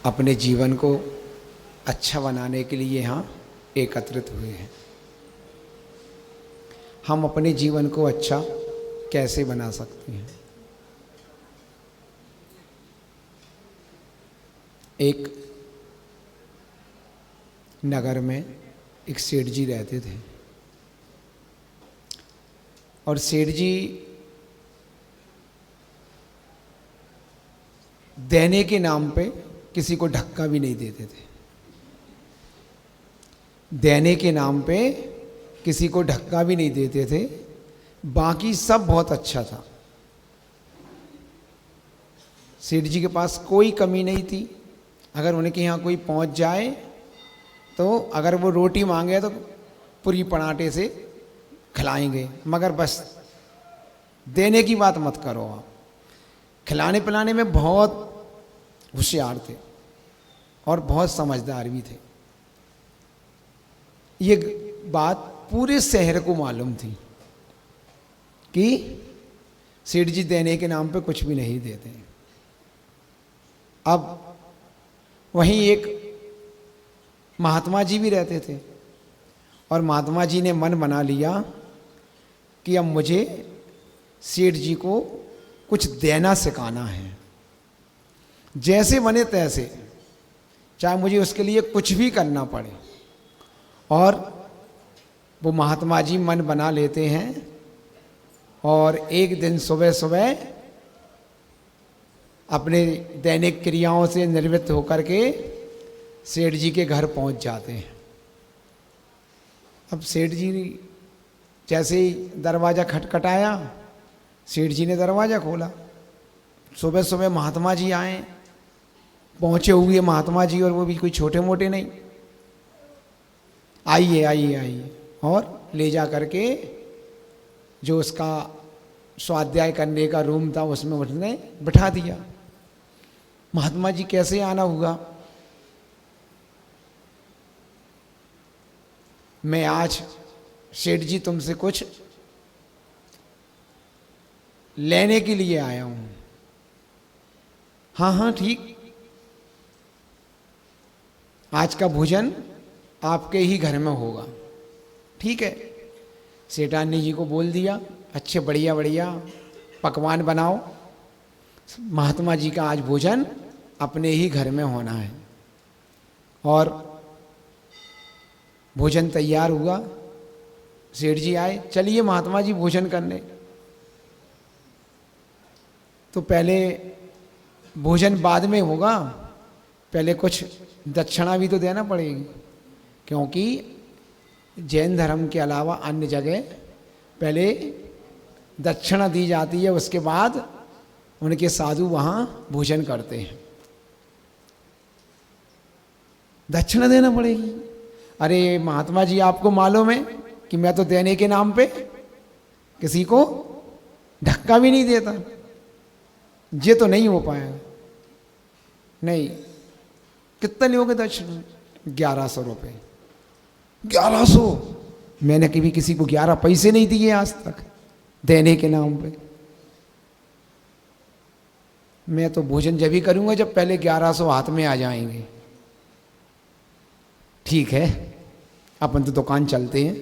अपने जीवन को अच्छा बनाने के लिए यहाँ एकत्रित हुए हैं। हम अपने जीवन को अच्छा कैसे बना सकते हैं? एक नगर में एक सेठ जी रहते थे और सेठ जी देने के नाम पे किसी को धक्का भी नहीं देते थे। देने के नाम पे किसी को धक्का भी नहीं देते थे, बाकी सब बहुत अच्छा था। सेठ जी के पास कोई कमी नहीं थी। अगर उनके यहाँ कोई पहुँच जाए तो अगर वो रोटी मांगे तो पूरी पराठे से खिलाएंगे, मगर बस देने की बात मत करो आप। खिलाने पिलाने में बहुत होशियार थे और बहुत समझदार भी थे। ये बात पूरे शहर को मालूम थी कि सेठ जी देने के नाम पे कुछ भी नहीं देते। अब वहीं एक महात्मा जी भी रहते थे और महात्मा जी ने मन बना लिया कि अब मुझे सेठ जी को कुछ देना सिखाना है, जैसे बने तैसे, चाहे मुझे उसके लिए कुछ भी करना पड़े। और वो महात्मा जी मन बना लेते हैं और एक दिन सुबह सुबह अपने दैनिक क्रियाओं से निवृत्त होकर के सेठ जी के घर पहुंच जाते हैं। अब सेठ जी जैसे ही दरवाज़ा खटखटाया, सेठ जी ने दरवाज़ा खोला। सुबह सुबह महात्मा जी आए, पहुँचे हुए महात्मा जी, और वो भी कोई छोटे मोटे नहीं। आइए आइए आइए, और ले जा करके जो उसका स्वाध्याय करने का रूम था उसमें उसने बिठा दिया। महात्मा जी कैसे आना हुआ? मैं आज सेठ जी तुमसे कुछ लेने के लिए आया हूं। हाँ हाँ ठीक, आज का भोजन आपके ही घर में होगा। ठीक है, सेठानी जी को बोल दिया, अच्छे बढ़िया बढ़िया पकवान बनाओ, महात्मा जी का आज भोजन अपने ही घर में होना है। और भोजन तैयार हुआ, सेठ जी आए, चलिए महात्मा जी भोजन करने। तो पहले भोजन बाद में होगा, पहले कुछ दक्षिणा भी तो देना पड़ेगी, क्योंकि जैन धर्म के अलावा अन्य जगह पहले दक्षिणा दी जाती है, उसके बाद उनके साधु वहाँ भोजन करते हैं। दक्षिणा देना पड़ेगी। अरे महात्मा जी, आपको मालूम है कि मैं तो देने के नाम पे किसी को धक्का भी नहीं देता, ये तो नहीं हो पाएगा। नहीं, कितना लोगे दक्षिणा? 1100 रुपये। 1100? मैंने कभी किसी को 11 पैसे नहीं दिए आज तक देने के नाम पे। मैं तो भोजन जब भी करूंगा जब पहले 1100 हाथ में आ जाएंगे। ठीक है, अपन तो दुकान चलते हैं,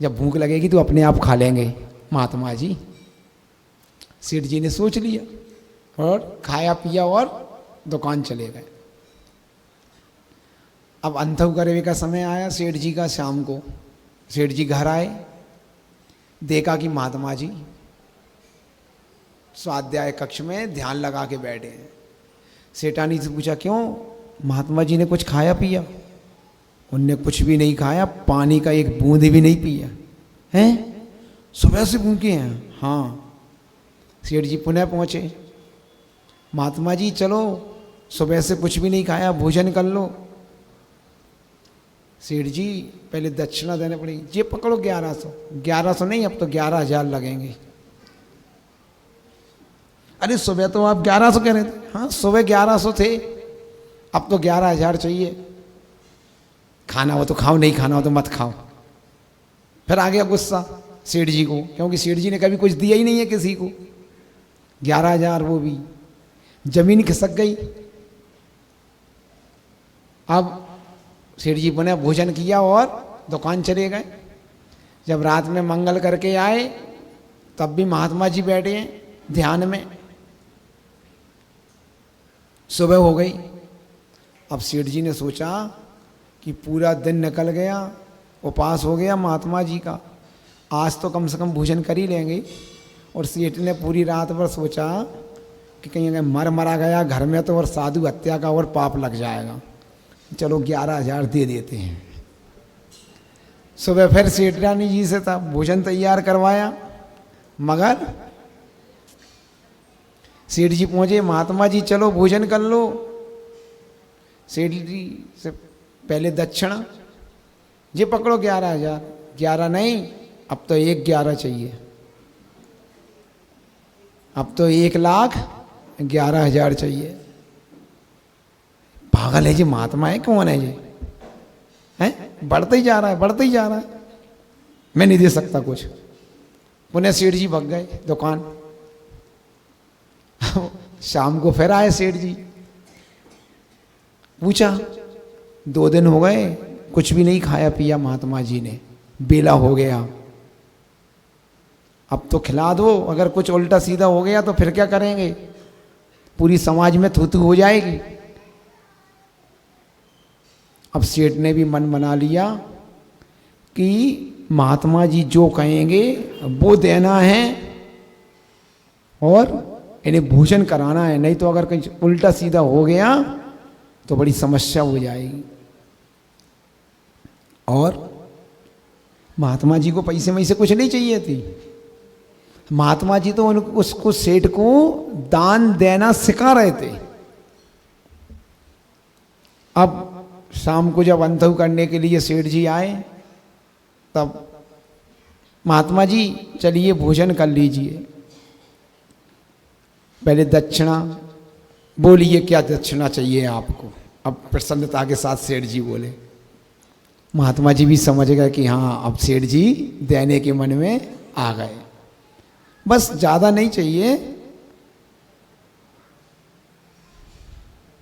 जब भूख लगेगी तो अपने आप खा लेंगे महात्मा जी। सेठ जी ने सोच लिया और खाया पिया और दुकान चले गए। अब अंतःकरवे का समय आया सेठ जी का। शाम को सेठ जी घर आए, देखा कि महात्मा जी स्वाध्याय कक्ष में ध्यान लगा के बैठे हैं। सेठानी से पूछा, क्यों महात्मा जी ने कुछ खाया पिया? उनने कुछ भी नहीं खाया, पानी का एक बूंद भी नहीं पिया। हैं? सुबह से भूखे हैं? हाँ। सेठ जी पुनः पहुँचे, महात्मा जी चलो, सुबह से कुछ भी नहीं खाया, भोजन कर लो। सेठ जी पहले दक्षिणा देने पड़ेगी। ये पकड़ो 1100। 1100 नहीं, अब तो 11,000 लगेंगे। अरे सुबह तो आप 1100 कह रहे थे। हाँ, सुबह 1100 थे, अब तो 11,000 चाहिए। खाना हो तो खाओ, नहीं खाना हो तो मत खाओ। फिर आ गया गुस्सा सेठ जी को, क्योंकि सेठ जी ने कभी कुछ दिया ही नहीं है किसी को। 11,000 वो भी, जमीन खिसक गई। अब सेठ जी ने भोजन किया और दुकान चले गए। जब रात में मंगल करके आए तब भी महात्मा जी बैठे हैं ध्यान में। सुबह हो गई। अब सेठ जी ने सोचा कि पूरा दिन निकल गया, उपवास हो गया महात्मा जी का, आज तो कम से कम भोजन कर ही लेंगे। और सेठ ने पूरी रात भर सोचा कि कहीं अगर मरा गया घर में तो और साधु हत्या का और पाप लग जाएगा, चलो 11,000 दे देते हैं। सुबह फिर सेठ रानी जी से था भोजन तैयार करवाया, मगर सेठ जी पहुंचे, महात्मा जी चलो भोजन कर लो। सेठ जी से पहले दक्षिणा, ये पकड़ो 11,000। 11 नहीं, अब तो 1,11 चाहिए, अब तो 1,11,000 चाहिए। पागल है जी, महात्मा है कौन है जी? हैं, बढ़ते ही जा रहा है, बढ़ते ही जा रहा है, मैं नहीं दे सकता कुछ। पुनः सेठ जी भग गए दुकान। शाम को फिर आए सेठ जी, पूछा 2 दिन हो गए कुछ भी नहीं खाया पिया महात्मा जी ने, बेला हो गया, अब तो खिला दो, अगर कुछ उल्टा सीधा हो गया तो फिर क्या करेंगे, पूरी समाज में थू थू हो जाएगी। अब सेठ ने भी मन बना लिया कि महात्मा जी जो कहेंगे वो देना है और इन्हें भोजन कराना है, नहीं तो अगर कहीं उल्टा सीधा हो गया तो बड़ी समस्या हो जाएगी। और महात्मा जी को पैसे में से कुछ नहीं चाहिए थी। महात्मा जी तो उसको सेठ को दान देना सिखा रहे थे। अब शाम को जब अंतु करने के लिए सेठ जी आए तब महात्मा जी चलिए भोजन कर लीजिए, पहले दक्षिणा बोलिए, क्या दक्षिणा चाहिए आपको? अब प्रसन्नता के साथ सेठ जी बोले। महात्मा जी भी समझ गए कि हाँ अब सेठ जी देने के मन में आ गए, बस ज़्यादा नहीं चाहिए,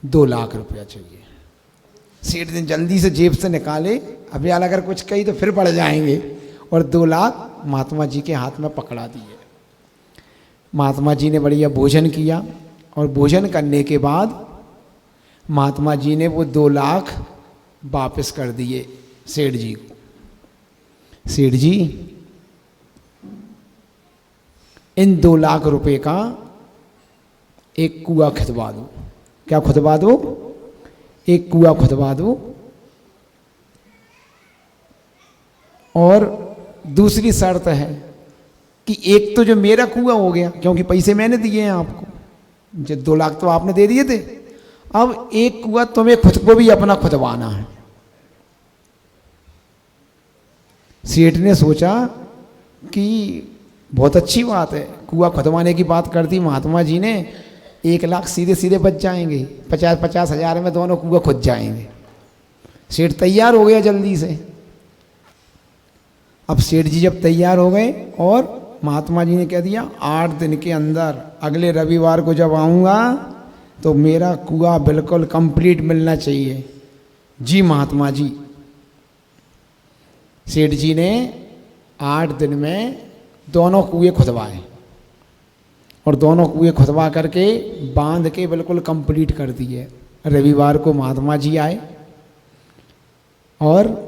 2 लाख रुपया चाहिए। सेठ ने जल्दी से जेब से निकाले, अभी अगर कुछ कही तो फिर बढ़ जाएंगे, और 2 लाख महात्मा जी के हाथ में पकड़ा दिए। महात्मा जी ने बढ़िया भोजन किया और भोजन करने के बाद महात्मा जी ने वो 2 लाख वापस कर दिए सेठ जी को। सेठ जी इन 2 लाख रुपए का एक कुआं खुदवा दो। क्या खुदवा दो? एक कुआं खुदवा दो, और दूसरी शर्त है कि एक तो जो मेरा कुआं हो गया, क्योंकि पैसे मैंने दिए हैं आपको, जो 2 लाख तो आपने दे दिए थे, अब एक कुआं तुम्हें खुद को भी अपना खुदवाना है। सेठ ने सोचा कि बहुत अच्छी बात है, कुआं खुदवाने की बात कर दी महात्मा जी ने, 1 लाख सीधे सीधे बच जाएंगे, 50-50 हज़ार में दोनों कुआं खुद जाएंगे। सेठ तैयार हो गया जल्दी से। अब सेठ जी जब तैयार हो गए और महात्मा जी ने कह दिया 8 दिन के अंदर, अगले रविवार को जब आऊँगा तो मेरा कुआं बिल्कुल कंप्लीट मिलना चाहिए। जी महात्मा जी। सेठ जी ने 8 दिन में दोनों कुएं खुदवाए, और दोनों कुएं खुदवा करके बांध के बिल्कुल कंप्लीट कर दिए। रविवार को महात्मा जी आए और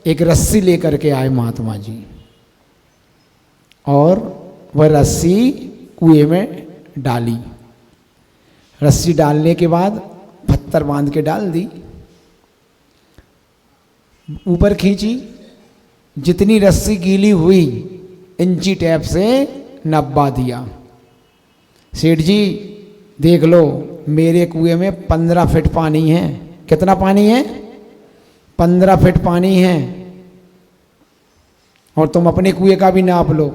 एक रस्सी लेकर के आए महात्मा जी, और वह रस्सी कुएं में डाली। रस्सी डालने के बाद पत्थर बांध के डाल दी, ऊपर खींची, जितनी रस्सी गीली हुई इंची टैप से नब्बा दिया। सेठ जी देख लो, मेरे कुएं में 15 फीट पानी है। कितना पानी है? 15 फीट पानी है, और तुम अपने कुएं का भी नाप लो।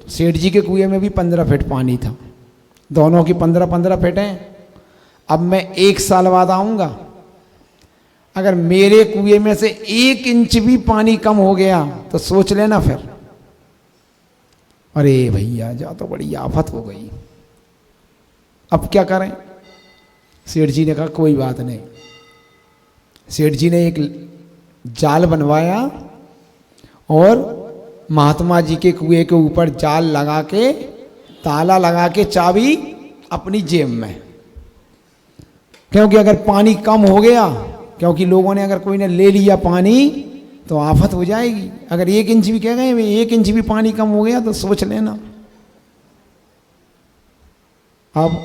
सेठ जी के कुएं में भी 15 फीट पानी था, दोनों की 15-15 फीट हैं। अब मैं 1 साल बाद आऊँगा, अगर मेरे कुएं में से 1 इंच भी पानी कम हो गया तो सोच लेना फिर। अरे भैया जा, तो बड़ी आफत हो गई, अब क्या करें? सेठ जी ने कहा कोई बात नहीं। सेठ जी ने एक जाल बनवाया और महात्मा जी के कुएं के ऊपर जाल लगा के, ताला लगा के, चाबी अपनी जेब में। क्योंकि अगर पानी कम हो गया, क्योंकि लोगों ने, अगर कोई ने ले लिया पानी तो आफत हो जाएगी। अगर 1 इंच भी कह गए 1 इंच भी पानी कम हो गया तो सोच लेना। अब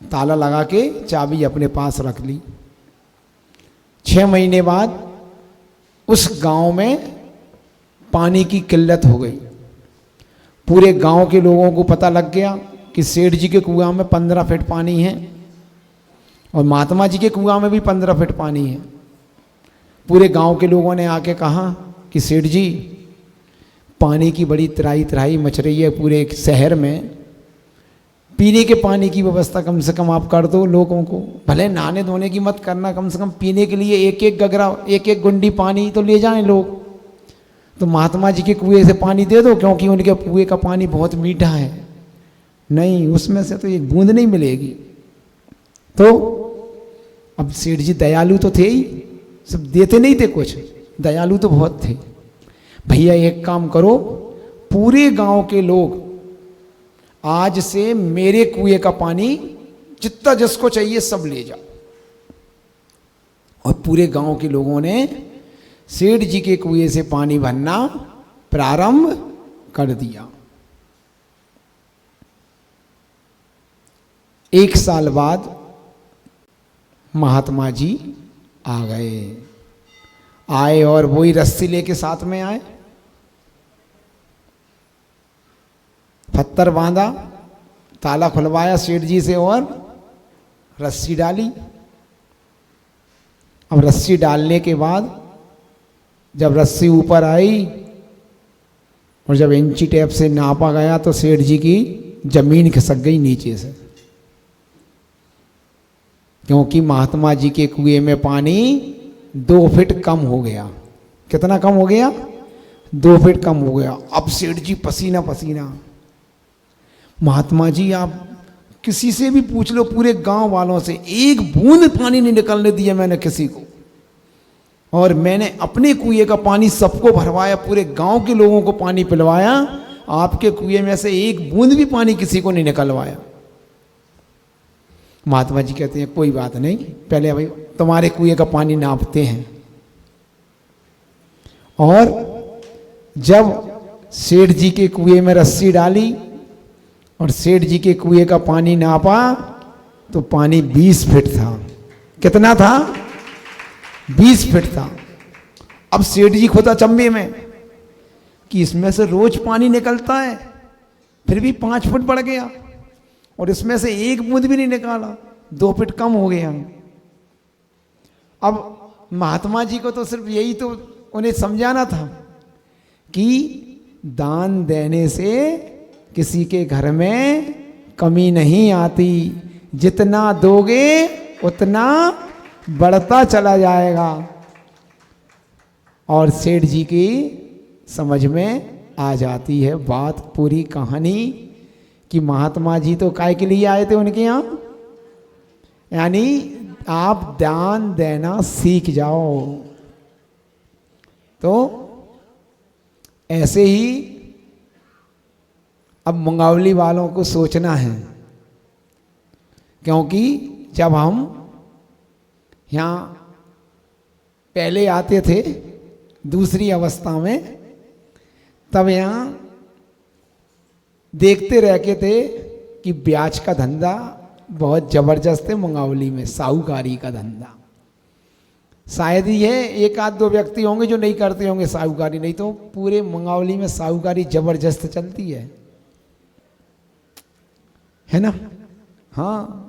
ताला लगा के चाबी अपने पास रख ली। 6 महीने बाद उस गांव में पानी की किल्लत हो गई। पूरे गांव के लोगों को पता लग गया कि सेठ जी के कुआं में 15 फीट पानी है और महात्मा जी के कुआं में भी 15 फीट पानी है। पूरे गांव के लोगों ने आके कहा कि सेठ जी, पानी की बड़ी त्राही त्राही मच रही है पूरे शहर में, पीने के पानी की व्यवस्था कम से कम आप कर दो लोगों को। भले नहाने धोने की मत करना, कम से कम पीने के लिए 1-1 गगरा, 1-1 गुंडी पानी तो ले जाएं लोग। तो महात्मा जी के कुएं से पानी दे दो, क्योंकि उनके कुएं का पानी बहुत मीठा है। नहीं, उसमें से तो एक बूंद नहीं मिलेगी। तो अब सेठ जी दयालु तो थे ही, सब देते नहीं थे कुछ, दयालु तो बहुत थे। भैया एक काम करो, पूरे गांव के लोग आज से मेरे कुएं का पानी जितना जिसको चाहिए सब ले जाओ। और पूरे गांव के लोगों ने सेठ जी के कुएं से पानी भरना प्रारंभ कर दिया। 1 साल बाद महात्मा जी आ गए। आए और वही रस्सी लेके साथ में आए, पत्थर बांधा, ताला खुलवाया सेठ जी से और रस्सी डाली। अब रस्सी डालने के बाद जब रस्सी ऊपर आई और जब इंची टेप से नापा गया तो सेठ जी की जमीन खिसक गई नीचे से, क्योंकि महात्मा जी के कुएं में पानी 2 फीट कम हो गया। कितना कम हो गया? 2 फीट कम हो गया। अब सेठ जी पसीना पसीना। महात्मा जी, आप किसी से भी पूछ लो, पूरे गांव वालों से, एक बूंद पानी नहीं निकलने दिया मैंने किसी को। और मैंने अपने कुएं का पानी सबको भरवाया, पूरे गांव के लोगों को पानी पिलवाया। आपके कुएं में से एक बूंद भी पानी किसी को नहीं निकलवाया। महात्मा जी कहते हैं कोई बात नहीं, पहले भाई तुम्हारे कुएं का पानी नापते हैं। और जब सेठ जी के कुएं में रस्सी डाली और सेठ जी के कुएं का पानी नापा तो पानी 20 फीट था। कितना था? 20 फीट था। अब सेठ जी खुद अचंभे में कि इसमें से रोज पानी निकलता है, फिर भी 5 फुट बढ़ गया और इसमें से एक बूंद भी नहीं निकाला, 2 फीट कम हो गया। अब महात्मा जी को तो सिर्फ यही तो उन्हें समझाना था कि दान देने से किसी के घर में कमी नहीं आती, जितना दोगे उतना बढ़ता चला जाएगा। और सेठ जी की समझ में आ जाती है बात, पूरी कहानी, कि महात्मा जी तो काय के लिए आए थे उनके यहाँ, यानी आप दान देना सीख जाओ। तो ऐसे ही अब मुंगावली वालों को सोचना है, क्योंकि जब हम यहाँ पहले आते थे दूसरी अवस्था में, तब यहाँ देखते रहते थे कि ब्याज का धंधा बहुत ज़बरदस्त है मुंगावली में, साहूकारी का धंधा। शायद ही है 1-2 व्यक्ति होंगे जो नहीं करते होंगे साहूकारी, नहीं तो पूरे मुंगावली में साहूकारी ज़बरदस्त चलती है ना? हाँ,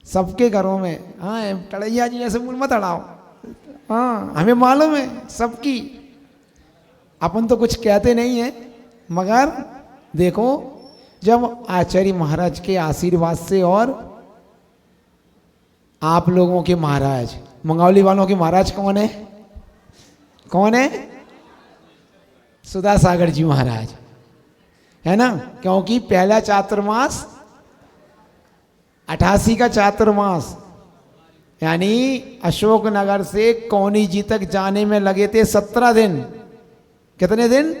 सबके घरों में। हाँ, टड़ैया जी ऐसे मुँह मत अड़ाओ, हाँ हमें मालूम है सबकी, अपन तो कुछ कहते नहीं है, मगर देखो जब आचार्य महाराज के आशीर्वाद से और आप लोगों के महाराज, मंगावली वालों के महाराज कौन है? कौन है? सुधा सागर जी महाराज, है ना? क्योंकि पहला चातुर्मास 88 का चातुर्मास यानी अशोकनगर से कौनी जी तक जाने में लगे थे 17 दिन। कितने दिन?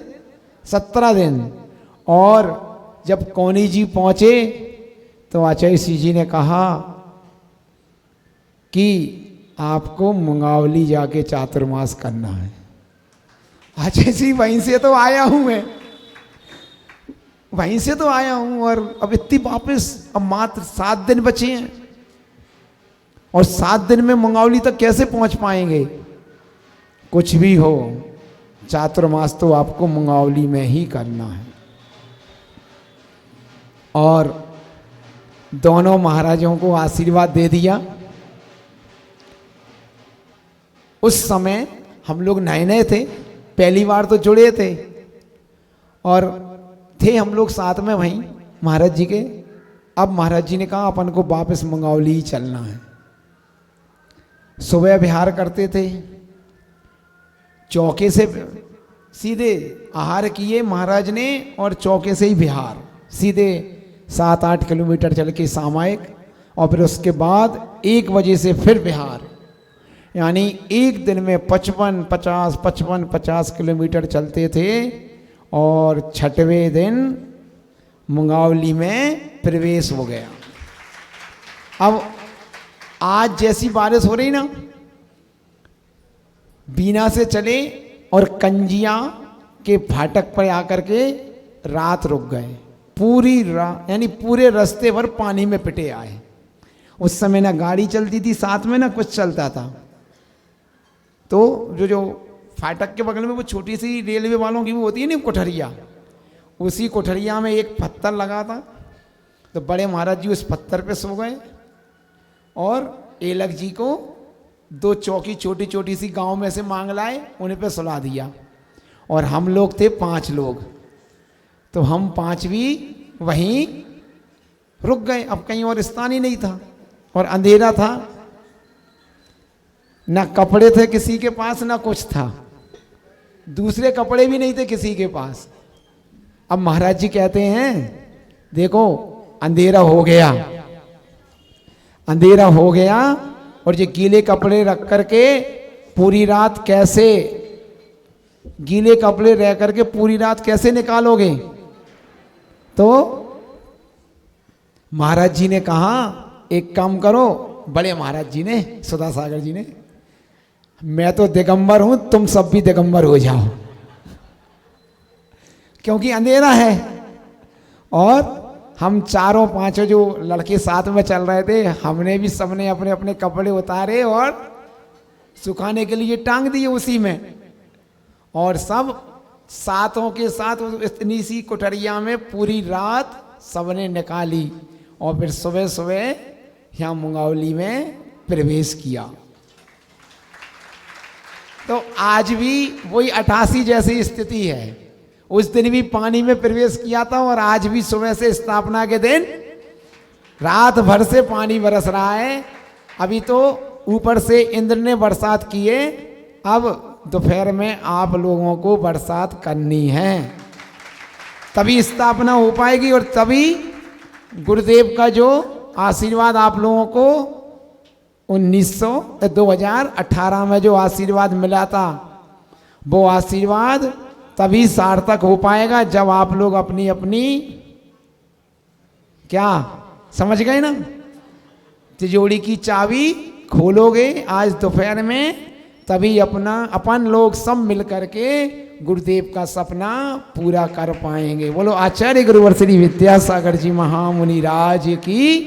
17 दिन। और जब कौनी जी पहुंचे तो आचार्य श्री जी ने कहा कि आपको मुंगावली जाके चातुर्मास करना है। आचार्य श्री वहीं से तो आया हूं मैं, वहीं से तो आया हूं, और अब इतनी वापस, अब मात्र 7 दिन बचे हैं, और 7 दिन में मुंगावली तक कैसे पहुंच पाएंगे? कुछ भी हो, चातुर्मास तो आपको मुंगावली में ही करना है। और दोनों महाराजों को आशीर्वाद दे दिया। उस समय हम लोग नए नए थे, पहली बार तो जुड़े थे, और थे हम लोग साथ में वहीं महाराज जी के। अब महाराज जी ने कहा अपन को वापस मुंगावली ही चलना है। सुबह विहार करते थे, चौके से सीधे आहार किए महाराज ने, और चौके से ही विहार सीधे 7-8 किलोमीटर चल के सामायिक, और फिर उसके बाद 1 बजे से फिर विहार। यानी एक दिन में 55-50 किलोमीटर चलते थे, और 6वें दिन मुंगावली में प्रवेश हो गया। अब आज जैसी बारिश हो रही ना, बीना से चले और कंजिया के फाटक पर आकर के रात रुक गए। पूरी रात, यानी पूरे रास्ते भर पानी में पिटे आए। उस समय ना गाड़ी चलती थी साथ में, ना कुछ चलता था। तो जो फाटक के बगल में वो छोटी सी रेलवे वालों की वो होती है ना कोठरिया, उसी कोठरिया में एक पत्थर लगा था। तो बड़े महाराज जी उस पत्थर पे सो गए, और एलक जी को 2 चौकी छोटी छोटी सी गांव में से मांग लाए, उन्हें पे सुला दिया। और हम लोग थे 5 लोग, तो हम 5 भी वहीं रुक गए। अब कहीं और स्थान ही नहीं था, और अंधेरा था, ना कपड़े थे किसी के पास, ना कुछ था, दूसरे कपड़े भी नहीं थे किसी के पास। अब महाराज जी कहते हैं देखो अंधेरा हो गया, अंधेरा हो गया, और ये गीले कपड़े रख करके पूरी रात कैसे, गीले कपड़े रह करके पूरी रात कैसे निकालोगे? तो महाराज जी ने कहा एक काम करो, बड़े महाराज जी ने, सुधा सागर जी ने, मैं तो दिगंबर हूं, तुम सब भी दिगंबर हो जाओ, क्योंकि अंधेरा है। और हम 4-5 जो लड़के साथ में चल रहे थे, हमने भी सबने अपने अपने कपड़े उतारे और सुखाने के लिए टांग दिए उसी में, और सब साथों के साथ इतनी सी कोठरिया में पूरी रात सबने निकाली, और फिर सुबह सुबह यहाँ मुंगावली में प्रवेश किया। तो आज भी वही 88 जैसी स्थिति है। उस दिन भी पानी में प्रवेश किया था, और आज भी सुबह से स्थापना के दिन रात भर से पानी बरस रहा है। अभी तो ऊपर से इंद्र ने बरसात किए, अब दोपहर में आप लोगों को बरसात करनी है, तभी स्थापना हो पाएगी, और तभी गुरुदेव का जो आशीर्वाद आप लोगों को 2018 में जो आशीर्वाद मिला था, वो आशीर्वाद तभी सार्थक हो पाएगा जब आप लोग अपनी अपनी, क्या समझ गए ना, तिजोरी की चाबी खोलोगे आज दोपहर में, तभी अपन लोग सब मिल करके गुरुदेव का सपना पूरा कर पाएंगे। बोलो आचार्य गुरुवर श्री विद्यासागर जी महामुनि राज की।